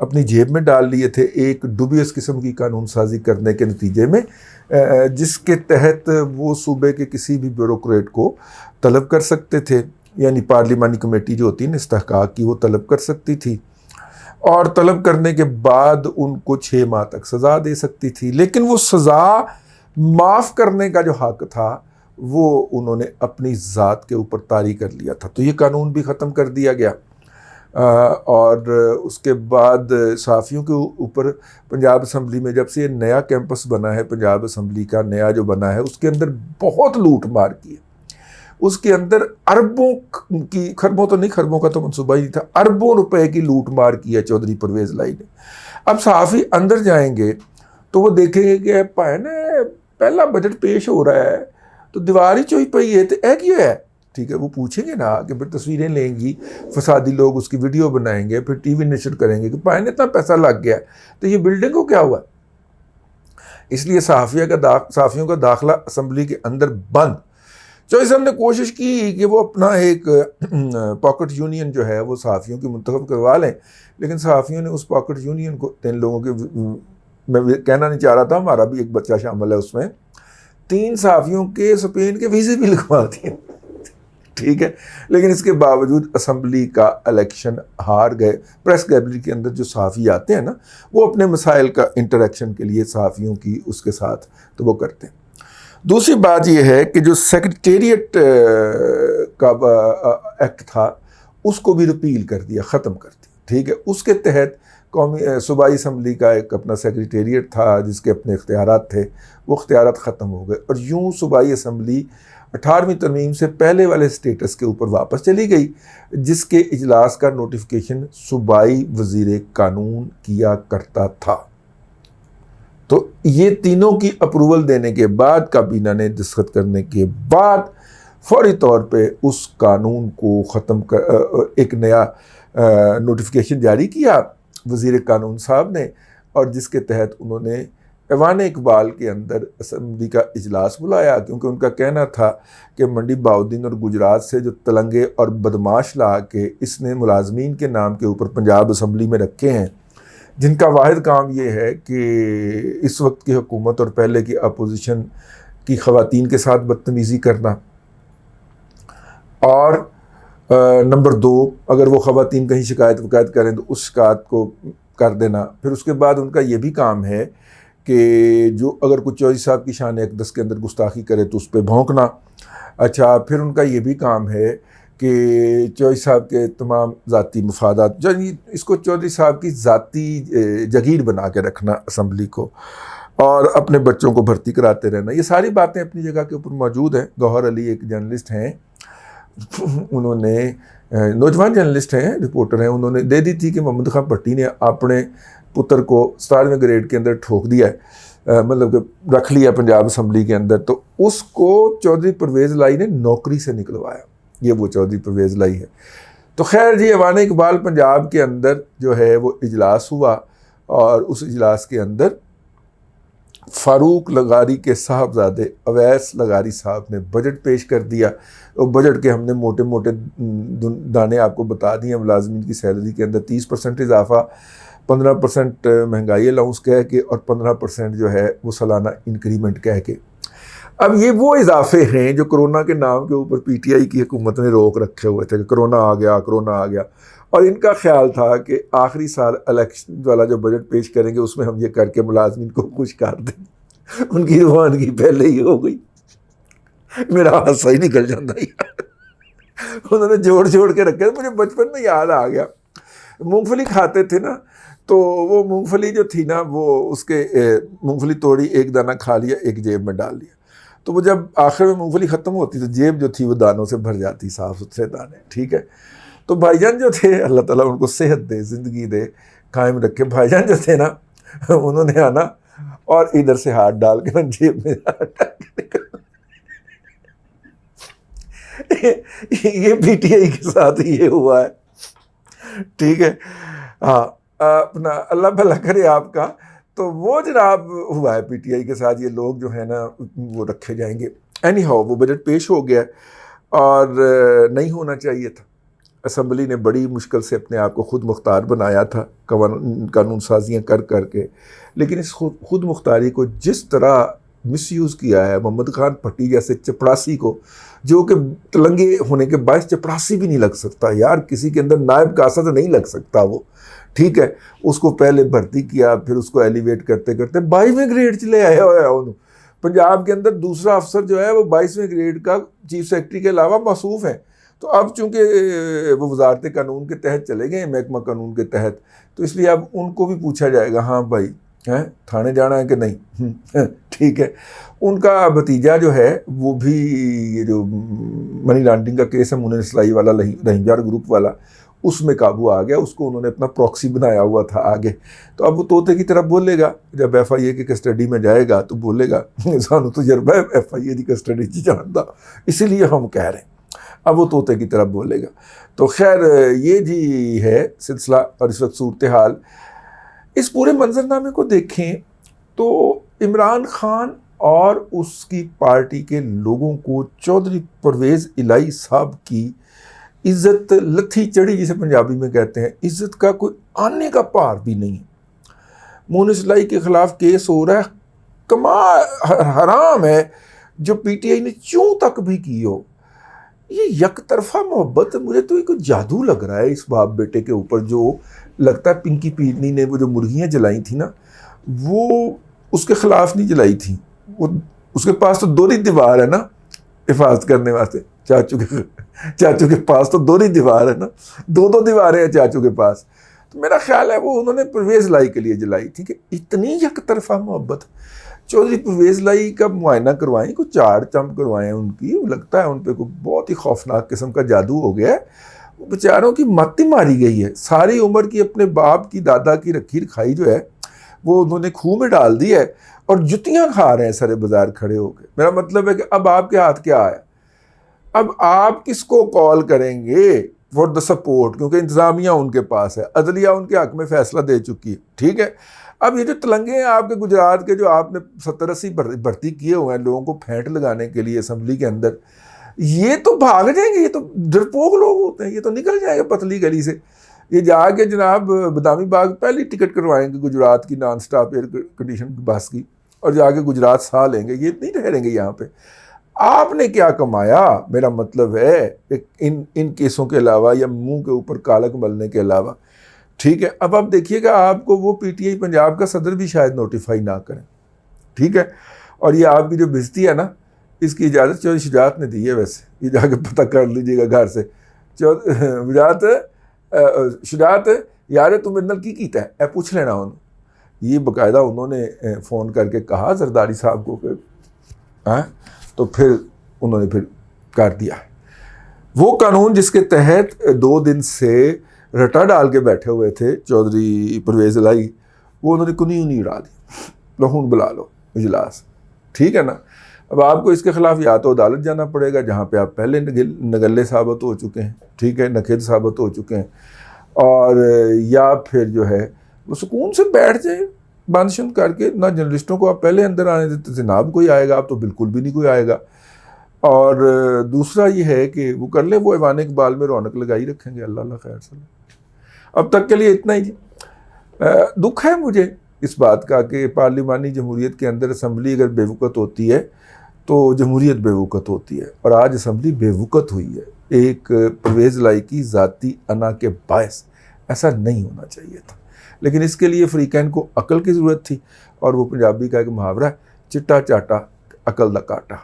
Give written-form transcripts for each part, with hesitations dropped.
اپنی جیب میں ڈال لیے تھے ایک ڈوبیس قسم کی قانون سازی کرنے کے نتیجے میں، جس کے تحت وہ صوبے کے کسی بھی بیوروکریٹ کو طلب کر سکتے تھے، یعنی پارلیمانی کمیٹی جو ہوتی ہے نا استحقاق کی، وہ طلب کر سکتی تھی، اور طلب کرنے کے بعد ان کو 6 ماہ تک سزا دے سکتی تھی۔ لیکن وہ سزا معاف کرنے کا جو حق تھا وہ انہوں نے اپنی ذات کے اوپر طاری کر لیا تھا، تو یہ قانون بھی ختم کر دیا گیا۔ اور اس کے بعد صحافیوں کے اوپر پنجاب اسمبلی میں جب سے یہ نیا کیمپس بنا ہے، پنجاب اسمبلی کا نیا جو بنا ہے، اس کے اندر بہت لوٹ مار کی ہے۔ اس کے اندر اربوں کی، خربوں تو نہیں، خربوں کا تو منصوبہ ہی نہیں تھا، اربوں روپے کی لوٹ مار کی ہے چودھری پرویز لائی نے۔ اب صحافی اندر جائیں گے تو وہ دیکھیں گے کہ پہلا بجٹ پیش ہو رہا ہے تو دیوار ہی چوئی پئی ہے، تو اے کیوں ہے؟ ٹھیک ہے، وہ پوچھیں گے نا کہ پھر تصویریں لیں گی، فسادی لوگ اس کی ویڈیو بنائیں گے، پھر ٹی وی نشر کریں گے کہ اتنا پیسہ لگ گیا تو یہ بلڈنگ کو کیا ہوا؟ اس لیے صحافیوں کا داخلہ اسمبلی کے اندر بند۔ چوہدری صاحب نے کوشش کی کہ وہ اپنا ایک پاکٹ یونین جو ہے وہ صحافیوں کی منتخب کروا لیں، لیکن صحافیوں نے اس پاکٹ یونین کو 3 لوگوں کے، میں کہنا نہیں چاہ رہا تھا، ہمارا بھی ایک بچہ شامل ہے اس میں، 3 صحافیوں کے اسپین کے ویزے بھی لگوا دیے، ٹھیک ہے۔ لیکن اس کے باوجود اسمبلی کا الیکشن ہار گئے۔ پریس گیلری کے اندر جو صحافی آتے ہیں نا، وہ اپنے مسائل کا انٹریکشن کے لیے صحافیوں کی اس کے ساتھ تو وہ کرتے ہیں۔ دوسری بات یہ ہے کہ جو سیکریٹریٹ کا ایکٹ تھا اس کو بھی رپیل کر دیا، ختم کر دیا، ٹھیک ہے۔ اس کے تحت صوبائی اسمبلی کا ایک اپنا سیکریٹریٹ تھا جس کے اپنے اختیارات تھے، وہ اختیارات ختم ہو گئے، اور یوں صوبائی اسمبلی 18ویں ترمیم سے پہلے والے سٹیٹس کے اوپر واپس چلی گئی، جس کے اجلاس کا نوٹیفیکیشن صوبائی وزیر قانون کیا کرتا تھا۔ تو یہ تینوں کی اپروول دینے کے بعد، کابینہ نے دستخط کرنے کے بعد، فوری طور پہ اس قانون کو ختم کر ایک نیا نوٹیفیکیشن جاری کیا وزیر قانون صاحب نے، اور جس کے تحت انہوں نے ایوان اقبال کے اندر اسمبلی کا اجلاس بلایا، کیونکہ ان کا کہنا تھا کہ منڈی بہاؤالدین اور گجرات سے جو تلنگے اور بدماش لا کے اس نے ملازمین کے نام کے اوپر پنجاب اسمبلی میں رکھے ہیں، جن کا واحد کام یہ ہے کہ اس وقت کی حکومت اور پہلے کی اپوزیشن کی خواتین کے ساتھ بدتمیزی کرنا، اور نمبر 2، اگر وہ خواتین کہیں شکایت کریں تو اس شکایت کو کر دینا۔ پھر اس کے بعد ان کا یہ بھی کام ہے کہ جو اگر کوئی چودھری صاحب کی شان اقدس کے اندر گستاخی کرے تو اس پہ بھونکنا۔ اچھا، پھر ان کا یہ بھی کام ہے کہ چودھری صاحب کے تمام ذاتی مفادات، یعنی اس کو چودھری صاحب کی ذاتی جگیر بنا کے رکھنا اسمبلی کو، اور اپنے بچوں کو بھرتی کراتے رہنا۔ یہ ساری باتیں اپنی جگہ کے اوپر موجود ہیں۔ گوہر علی ایک جرنلسٹ ہیں، انہوں نے نوجوان جرنلسٹ ہیں، رپورٹر ہیں، انہوں نے دے دی تھی کہ محمد خان بھٹی نے اپنے پتر کو 17ویں گریڈ کے اندر ٹھوک دیا ہے، مطلب کہ رکھ لیا پنجاب اسمبلی کے اندر، تو اس کو چودھری پرویز لائی نے نوکری سے نکلوایا۔ یہ وہ چودھری پرویز لائی ہے۔ تو خیر جی، ایوان اقبال پنجاب کے اندر جو ہے وہ اجلاس ہوا، اور اس اجلاس کے اندر فاروق لغاری کے صاحبزادے اویس لغاری صاحب نے بجٹ پیش کر دیا۔ اور بجٹ کے ہم نے موٹے موٹے دانے آپ کو بتا دیے۔ ملازمین کی سیلری کے اندر 30% اضافہ، 15% مہنگائی الاؤنس کہہ کے، اور 15% جو ہے وہ سالانہ انکریمنٹ کہہ کے۔ اب یہ وہ اضافے ہیں جو کرونا کے نام کے اوپر پی ٹی آئی کی حکومت نے روک رکھے ہوئے تھے کہ کرونا آ گیا، اور ان کا خیال تھا کہ آخری سال الیکشن والا جو بجٹ پیش کریں گے اس میں ہم یہ کر کے ملازمین کو خوش کر دیں۔ ان کی روانگی پہلے ہی ہو گئی، میرا حصہ ہی نکل جاتا ہے۔ انہوں نے جوڑ کے رکھے۔ مجھے بچپن میں یاد آ گیا، مونگ پھلی کھاتے تھے نا، تو وہ مونگ پھلی جو تھی نا، وہ اس کے مونگ پھلی توڑی، ایک دانہ کھا لیا، ایک جیب میں ڈال لیا، تو وہ جب آخر میں مونگ پھلی ختم ہوتی تو جیب جو تھی وہ دانوں سے بھر جاتی، صاف ستھرے دانے، ٹھیک ہے۔ تو بھائی جان جو تھے، اللہ تعالیٰ ان کو صحت دے، زندگی دے، قائم رکھے، بھائی جان جو تھے نا، انہوں نے آنا اور ادھر سے ہاتھ ڈال کے جیب میں یہ پی ٹی آئی کے ساتھ یہ ہوا ہے، ٹھیک ہے۔ ہاں، اپنا اللہ بھلا کرے آپ کا۔ تو وہ جناب ہوا ہے پی ٹی آئی کے ساتھ، یہ لوگ جو ہیں نا وہ رکھے جائیں گے۔ اینی ہاؤ، وہ بجٹ پیش ہو گیا اور نہیں ہونا چاہیے تھا، اسمبلی نے بڑی مشکل سے اپنے آپ کو خود مختار بنایا تھا قانون سازیاں کر کے، لیکن اس خود مختاری کو جس طرح مس یوز کیا ہے محمد خان پھٹی جیسے چپڑاسی کو، جو کہ تلنگے ہونے کے باعث چپڑاسی بھی نہیں لگ سکتا یار، کسی کے اندر نائب کاسد نہیں لگ سکتا وہ، ٹھیک ہے، اس کو پہلے بھرتی کیا، پھر اس کو ایلیویٹ کرتے کرتے 22ویں گریڈ چلے آیا ہوا ہے انہوں۔ پنجاب کے اندر دوسرا افسر جو ہے وہ 22ویں گریڈ کا چیف سیکرٹری کے علاوہ موصوف ہیں، تو اب چونکہ وہ وزارت قانون کے تحت چلے گئے، محکمہ قانون کے تحت، تو اس لیے اب ان کو بھی پوچھا جائے گا، ہاں بھائی تھانے جانا ہے کہ نہیں، ٹھیک ہے۔ ان کا بھتیجا جو ہے وہ بھی یہ جو منی لانڈرنگ کا کیس ہے منیر سلائی والا، رحیم یار گروپ والا، اس میں قابو آ گیا، اس کو انہوں نے اپنا پراکسی بنایا ہوا تھا آگے، تو اب وہ طوطے کی طرف بولے گا جب ایف آئی اے کی کسٹڈی میں جائے گا تو بولے گا سانو تجربہ ہے ایف آئی اے کی کسٹڈی جانتا، اسی لیے ہم کہہ رہے ہیں، اب وہ طوطے کی طرف بولے گا۔ تو خیر یہ جی ہے سلسلہ اور اس وقت صورتحال۔ اس پورے منظرنامے کو دیکھیں تو عمران خان اور اس کی پارٹی کے لوگوں کو چودھری پرویز الہی صاحب کی عزت لتھی چڑھی جسے پنجابی میں کہتے ہیں، عزت کا کوئی آنے کا پار بھی نہیں۔ مونس الہی کے خلاف کیس ہو رہا ہے، کمال حرام ہے جو پی ٹی آئی نے چوں تک بھی کی ہو۔ یہ یک طرفہ محبت، مجھے تو کوئی جادو لگ رہا ہے اس باپ بیٹے کے اوپر، جو لگتا ہے پنکی پیرنی نے وہ جو مرغیاں جلائی تھیں نا، وہ اس کے خلاف نہیں جلائی تھیں، وہ اس کے پاس تو دوہری دیوار ہے نا حفاظت کرنے واسطے، چاچو کے پاس تو دوہری دیوار ہے نا، دو دیواریں ہیں چاچو کے پاس، تو میرا خیال ہے وہ انہوں نے پرویز الہی کے لیے جلائی تھی کہ اتنی یک طرفہ محبت۔ چودھری پرویز الہی کا معائنہ کروائیں، کوئی چاڑ چمپ کروائیں ان کی، لگتا ہے ان پہ کوئی بہت ہی خوفناک قسم کا جادو ہو گیا ہے، وہ بیچاروں کی مت ہی ماری گئی ہے، ساری عمر کی اپنے باپ کی دادا کی رکھی رکھائی جو ہے وہ انہوں نے کھوہ میں ڈال دی ہے، اور جتیاں کھا رہے ہیں سرے بازار کھڑے ہو کے۔ میرا مطلب ہے کہ اب آپ کے ہاتھ کیا آیا، اب آپ کس کو کال کریں گے فار دا سپورٹ، کیونکہ انتظامیہ ان کے پاس ہے، عدلیہ ان کے حق میں فیصلہ دے چکی ہے، ٹھیک ہے۔ اب یہ جو تلنگے ہیں آپ کے گجرات کے، جو آپ نے 70-80 بھرتی کیے ہوئے ہیں لوگوں کو پھینٹ لگانے کے لیے اسمبلی کے اندر، یہ تو بھاگ جائیں گے، یہ تو ڈرپوک لوگ ہوتے ہیں، یہ تو نکل جائیں گے پتلی گلی سے، یہ جا کے جناب بادامی باغ پہلی ٹکٹ کروائیں گے گجرات کی نان سٹاپ ایئر کنڈیشن بس کی، اور جا کے گجرات سا لیں گے، یہ نہیں ٹھہریں گے یہاں پہ۔ آپ نے کیا کمایا، میرا مطلب ہے ان کیسوں کے علاوہ یا منہ کے اوپر کالک ملنے کے علاوہ، ٹھیک ہے۔ اب آپ دیکھیے گا آپ کو وہ پی ٹی آئی پنجاب کا صدر بھی شاید نوٹیفائی نہ کریں، ٹھیک ہے۔ اور یہ آپ کی جو بےزتی ہے نا، اس کی اجازت چودھری شجاعت نے دی ہے، ویسے یہ جا کے پتہ کر لیجیے گا گھر سے، شجاعت یار تم میرے نال کی کیتا ہے، اے پوچھ لینا انہوں، یہ باقاعدہ انہوں نے فون کر کے کہا زرداری صاحب کو کہ تو پھر انہوں نے پھر کر دیا ہے وہ قانون جس کے تحت 2 دن سے رٹا ڈال کے بیٹھے ہوئے تھے چودھری پرویز الہی، وہ انہوں نے کنی اڑا دی، لہون بلا لو اجلاس، ٹھیک ہے نا۔ اب آپ کو اس کے خلاف یا تو عدالت جانا پڑے گا جہاں پہ آپ پہلے نگلے ثابت ہو چکے ہیں، ٹھیک ہے، نکھید ثابت ہو چکے ہیں، اور یا پھر جو ہے وہ سکون سے بیٹھ جائیں بند شند کر کے، نہ جرنلسٹوں کو آپ پہلے اندر آنے دیتے تھے، نہ اب کوئی آئے گا، اب تو بالکل بھی نہیں کوئی آئے گا۔ اور دوسرا یہ ہے کہ وہ کر لیں، وہ ایوان اقبال میں رونق لگائی رکھیں گے، اللہ خیر صلی اللہ۔ اب تک کے لیے اتنا ہی جی۔ دکھ ہے مجھے اس بات کا کہ پارلیمانی جمہوریت کے اندر اسمبلی اگر بے وقت ہوتی ہے تو جمہوریت بے وقت ہوتی ہے، اور آج اسمبلی بے وقت ہوئی ہے ایک پرویز الہی کی ذاتی انا کے باعث۔ ایسا نہیں ہونا چاہیے تھا، لیکن اس کے لیے فریقین کو عقل کی ضرورت تھی، اور وہ پنجابی کا ایک محاورہ ہے، چٹا چاٹا عقل دا کاٹا،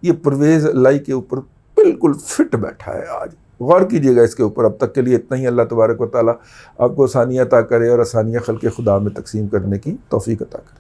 یہ پرویز الہی کے اوپر بالکل فٹ بیٹھا ہے۔ آج غور کیجیے گا اس کے اوپر۔ اب تک کے لیے اتنا ہی۔ اللہ تبارک و تعالیٰ آپ کو آسانیاں عطا کرے اور آسانیاں خلق خدا میں تقسیم کرنے کی توفیق عطا کرے۔